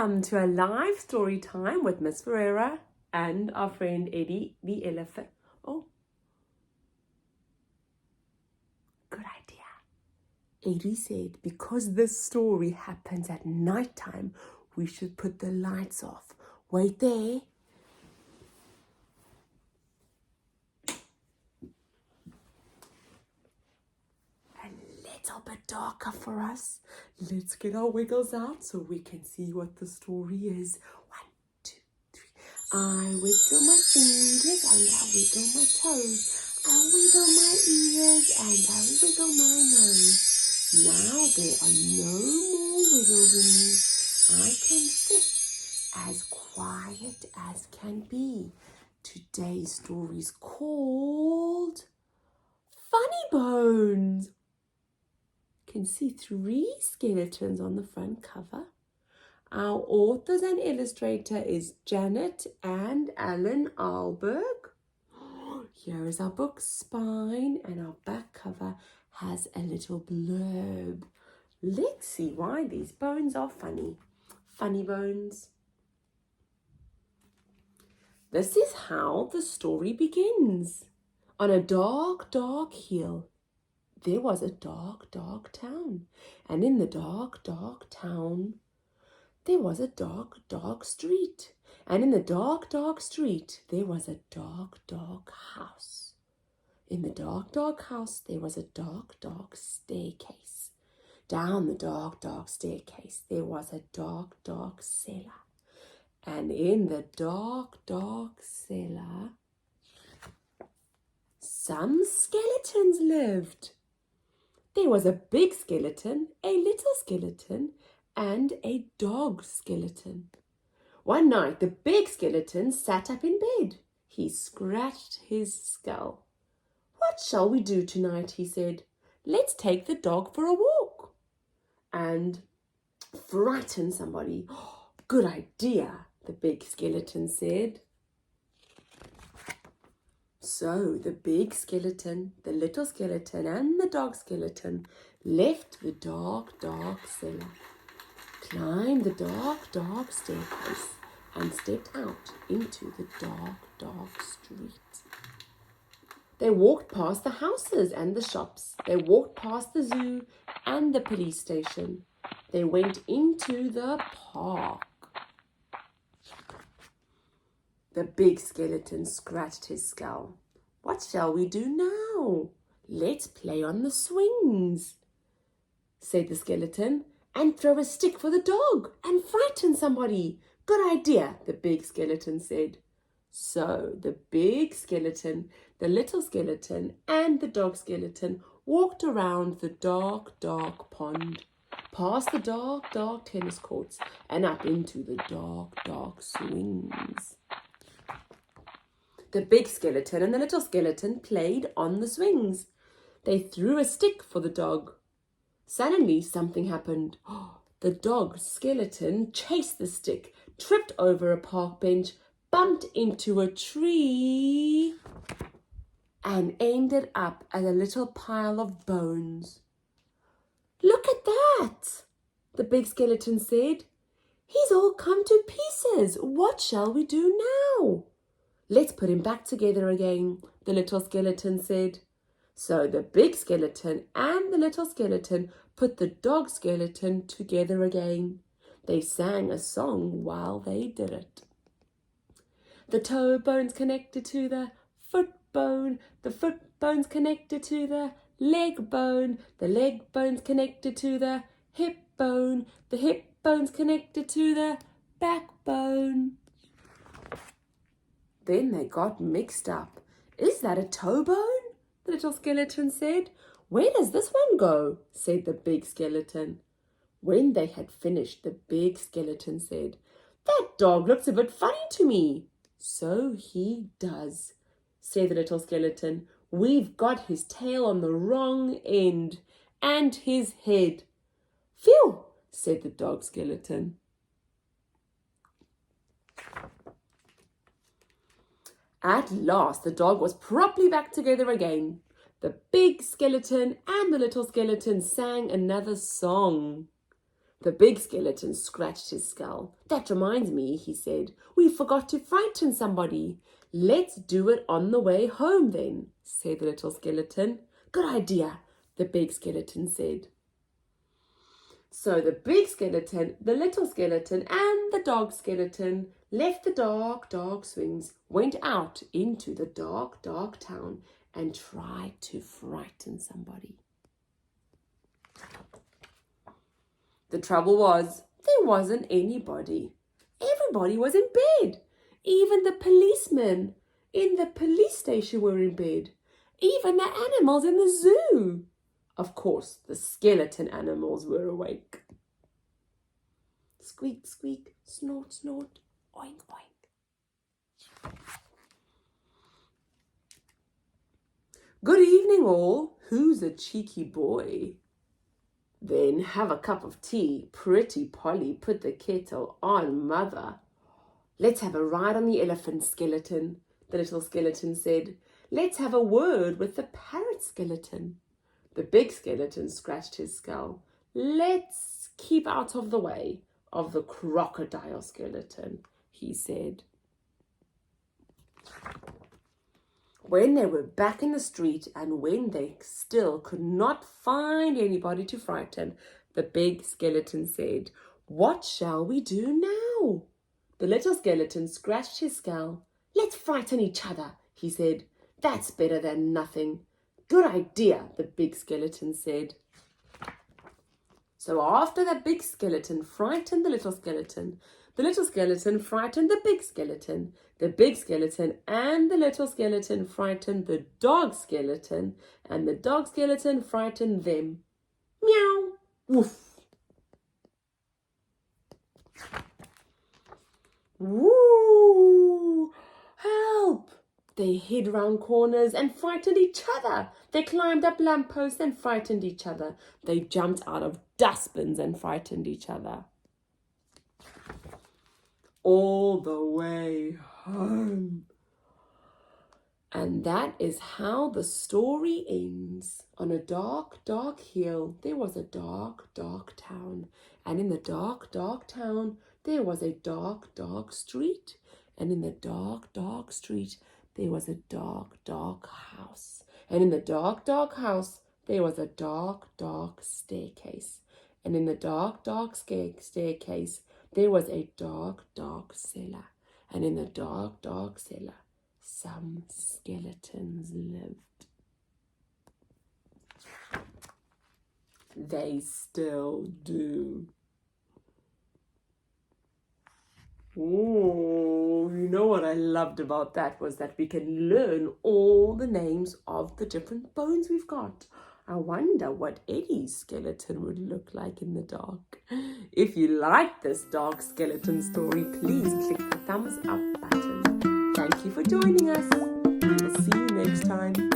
welcome to a live story time with Miss Ferreira and our friend Eddie the elephant. Oh, good idea. Eddie said because this story happens at night time, we should put the lights off. Wait there. A little bit darker for us. Let's get our wiggles out so we can see what the story is. 1, 2, 3. I wiggle my fingers and I wiggle my toes. I wiggle my ears and I wiggle my nose. Now there are no more wiggling. I can sit as quiet as can be. Today's story is called Funny Bones. Can see 3 skeletons on the front cover. Our authors and illustrator is Janet and Alan Alberg. Here is our book spine, and our back cover has a little blurb. Let's see why these bones are funny. Funny bones. This is how the story begins. On a dark, dark hill, there was a dark, dark town, and in the dark, dark town, there was a dark, dark street, and in the dark, dark street, there was a dark, dark house. In the dark, dark house, there was a dark, dark staircase. Down the dark, dark staircase, there was a dark, dark cellar, and in the dark, dark cellar, some skeletons lived. There was a big skeleton, a little skeleton, and a dog skeleton. One night, the big skeleton sat up in bed. He scratched his skull. "What shall we do tonight?" he said. "Let's take the dog for a walk and frighten somebody." "Good idea," the big skeleton said. So the big skeleton, the little skeleton, and the dog skeleton left the dark, dark cellar, climbed the dark, dark staircase, and stepped out into the dark, dark street. They walked past the houses and the shops. They walked past the zoo and the police station. They went into the park. The big skeleton scratched his skull. "What shall we do now?" "Let's play on the swings," said the skeleton, "and throw a stick for the dog and frighten somebody." "Good idea," the big skeleton said. So the big skeleton, the little skeleton, and the dog skeleton walked around the dark, dark pond, past the dark, dark tennis courts, and up into the dark, dark swings. The big skeleton and the little skeleton played on the swings. They threw a stick for the dog. Suddenly, something happened. The dog skeleton chased the stick, tripped over a park bench, bumped into a tree, and ended up at a little pile of bones. "Look at that," the big skeleton said. "He's all come to pieces. What shall we do now?" "Let's put him back together again," the little skeleton said. So the big skeleton and the little skeleton put the dog skeleton together again. They sang a song while they did it. The toe bone's connected to the foot bone bone's connected to the leg bone's connected to the hip bone's connected to the backbone. Then they got mixed up. "Is that a toe bone?" the little skeleton said. "Where does this one go?" said the big skeleton. When they had finished, the big skeleton said, "That dog looks a bit funny to me." "So he does," said the little skeleton. "We've got his tail on the wrong end and his head." "Phew," said the dog skeleton. At last, the dog was properly back together again. The big skeleton and the little skeleton sang another song. The big skeleton scratched his skull. That reminds me, he said, we forgot to frighten somebody. Let's do it on the way home then, said the little skeleton. Good idea, the big skeleton said. So the big skeleton, the little skeleton, and the dog skeleton left the dark, dark swings, went out into the dark, dark town, and tried to frighten somebody. The trouble was, there wasn't anybody. Everybody was in bed. Even the policemen in the police station were in bed. Even the animals in the zoo. Of course, the skeleton animals were awake. Squeak, squeak, snort, snort, oink, oink. Good evening, all. Who's a cheeky boy? Then have a cup of tea. Pretty Polly, put the kettle on, mother. Let's have a ride on the elephant skeleton, the little skeleton said. Let's have a word with the parrot skeleton. The big skeleton scratched his skull. Let's keep out of the way of the crocodile skeleton, he said. When they were back in the street and when they still could not find anybody to frighten, the big skeleton said, what shall we do now? The little skeleton scratched his skull. Let's frighten each other, he said. That's better than nothing. Good idea, the big skeleton said. So after the big skeleton frightened the little skeleton frightened the big skeleton and the little skeleton frightened the dog skeleton, and the dog skeleton frightened them. Meow! Woof! Woo! Help! They hid round corners and frightened each other. They climbed up lampposts and frightened each other. They jumped out of dustbins and frightened each other. All the way home. And that is how the story ends. On a dark, dark hill, there was a dark, dark town. And in the dark, dark town, there was a dark, dark street. And in the dark, dark street, there was a dark, dark house. And in the dark, dark house, there was a dark, dark staircase. And in the dark, dark staircase, there was a dark, dark cellar. And in the dark, dark cellar, some skeletons lived. They still do. Oh, you know what I loved about that was that we can learn all the names of the different bones we've got. I wonder what Eddie's skeleton would look like in the dark. If you like this dark skeleton story, please click the thumbs up button. Thank you for joining us. We will see you next time.